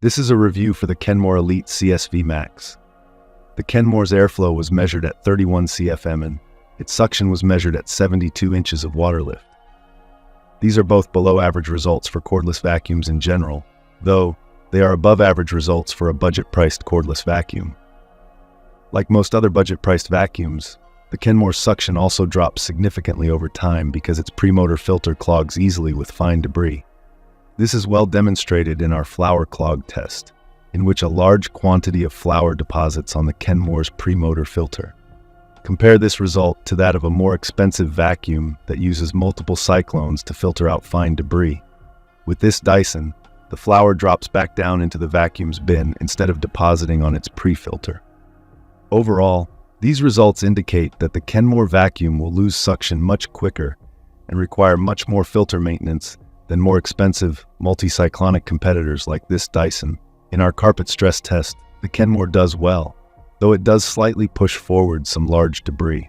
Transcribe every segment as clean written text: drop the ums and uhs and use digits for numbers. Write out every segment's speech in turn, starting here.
This is a review for the Kenmore Elite CSV Max. The Kenmore's airflow was measured at 31 CFM and its suction was measured at 72 inches of water lift. These are both below average results for cordless vacuums in general, though they are above average results for a budget-priced cordless vacuum. Like most other budget-priced vacuums, the Kenmore suction also drops significantly over time because its premotor filter clogs easily with fine debris. This is well demonstrated in our flour clog test, in which a large quantity of flour deposits on the Kenmore's premotor filter. Compare this result to that of a more expensive vacuum that uses multiple cyclones to filter out fine debris. With this Dyson, the flour drops back down into the vacuum's bin instead of depositing on its pre-filter. Overall, these results indicate that the Kenmore vacuum will lose suction much quicker and require much more filter maintenance than more expensive multi-cyclonic competitors like this Dyson. In our carpet stress test, the Kenmore does well, though it does slightly push forward some large debris.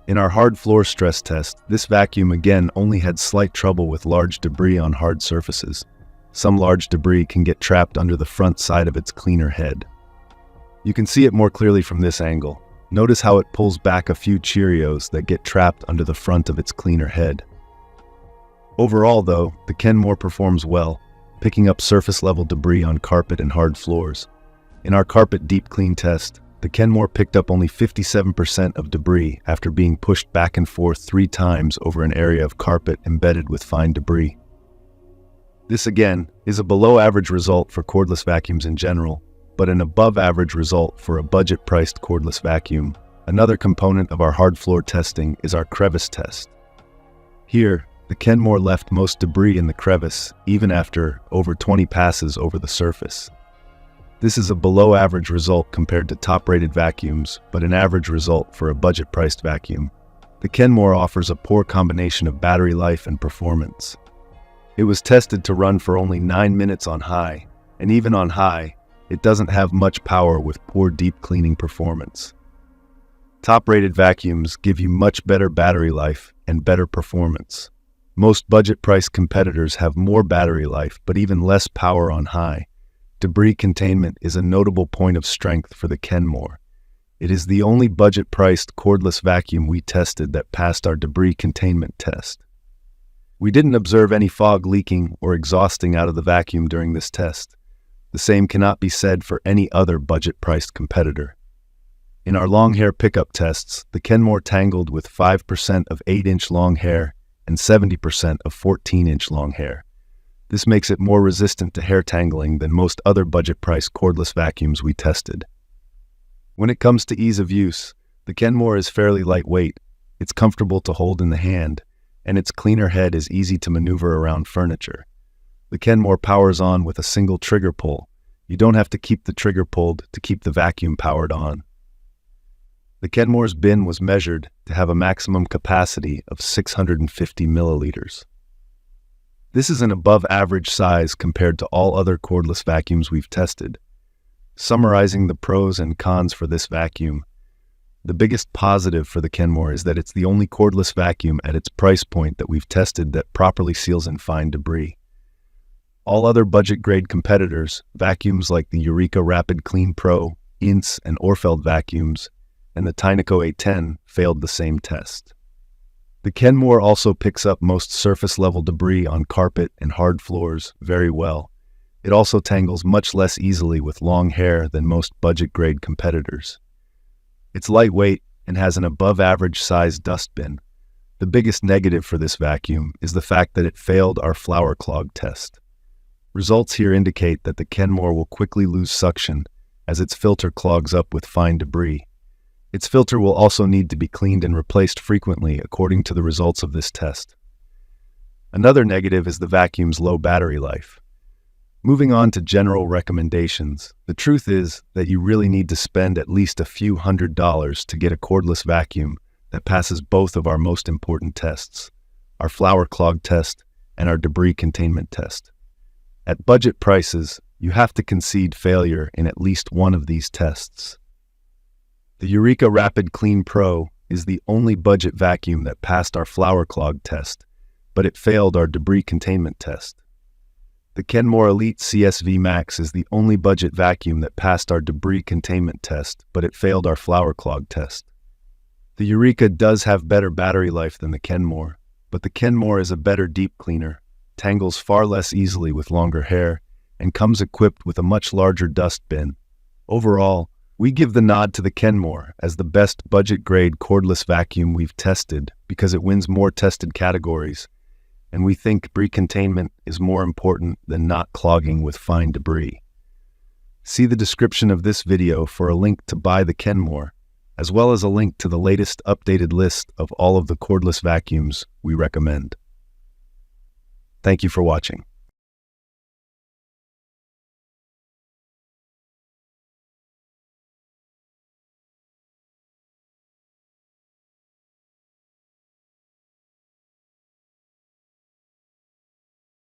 In our hard floor stress test, this vacuum again only had slight trouble with large debris on hard surfaces. Some large debris can get trapped under the front side of its cleaner head. You can see it more clearly from this angle. Notice how it pulls back a few Cheerios that get trapped under the front of its cleaner head. Overall, though, the Kenmore performs well, picking up surface-level debris on carpet and hard floors. In our carpet deep clean test, the Kenmore picked up only 57% of debris after being pushed back and forth 3 times over an area of carpet embedded with fine debris. This, again, is a below-average result for cordless vacuums in general, but an above-average result for a budget-priced cordless vacuum. Another component of our hard floor testing is our crevice test. Here, the Kenmore left most debris in the crevice, even after over 20 passes over the surface. This is a below-average result compared to top-rated vacuums, but an average result for a budget-priced vacuum. The Kenmore offers a poor combination of battery life and performance. It was tested to run for only 9 minutes on high, and even on high, it doesn't have much power with poor deep cleaning performance. Top-rated vacuums give you much better battery life and better performance. Most budget-priced competitors have more battery life, but even less power on high. Debris containment is a notable point of strength for the Kenmore. It is the only budget-priced cordless vacuum we tested that passed our debris containment test. We didn't observe any fog leaking or exhausting out of the vacuum during this test. The same cannot be said for any other budget-priced competitor. In our long hair pickup tests, the Kenmore tangled with 5% of 8-inch long hair and 70% of 14-inch long hair. This makes it more resistant to hair tangling than most other budget-priced cordless vacuums we tested. When it comes to ease of use, the Kenmore is fairly lightweight, it's comfortable to hold in the hand, and its cleaner head is easy to maneuver around furniture. The Kenmore powers on with a single trigger pull. You don't have to keep the trigger pulled to keep the vacuum powered on. The Kenmore's bin was measured to have a maximum capacity of 650 milliliters. This is an above-average size compared to all other cordless vacuums we've tested. Summarizing the pros and cons for this vacuum, the biggest positive for the Kenmore is that it's the only cordless vacuum at its price point that we've tested that properly seals in fine debris. All other budget-grade competitors, vacuums like the Eureka Rapid Clean Pro, Ince, and Orfeld vacuums, and the Tyneco A10 failed the same test. The Kenmore also picks up most surface-level debris on carpet and hard floors very well. It also tangles much less easily with long hair than most budget-grade competitors. It's lightweight and has an above-average size dustbin. The biggest negative for this vacuum is the fact that it failed our flour clog test. Results here indicate that the Kenmore will quickly lose suction as its filter clogs up with fine debris. Its filter will also need to be cleaned and replaced frequently according to the results of this test. Another negative is the vacuum's low battery life. Moving on to general recommendations, the truth is that you really need to spend at least a few $100s to get a cordless vacuum that passes both of our most important tests, our flour clog test and our debris containment test. At budget prices, you have to concede failure in at least one of these tests. The Eureka Rapid Clean Pro is the only budget vacuum that passed our flour clog test, but it failed our debris containment test. The Kenmore Elite CSV Max is the only budget vacuum that passed our debris containment test, but it failed our flower clog test. The Eureka does have better battery life than the Kenmore, but the Kenmore is a better deep cleaner, tangles far less easily with longer hair, and comes equipped with a much larger dust bin. Overall, we give the nod to the Kenmore as the best budget-grade cordless vacuum we've tested because it wins more tested categories, and we think debris containment is more important than not clogging with fine debris. See the description of this video for a link to buy the Kenmore, as well as a link to the latest updated list of all of the cordless vacuums we recommend. Thank you for watching.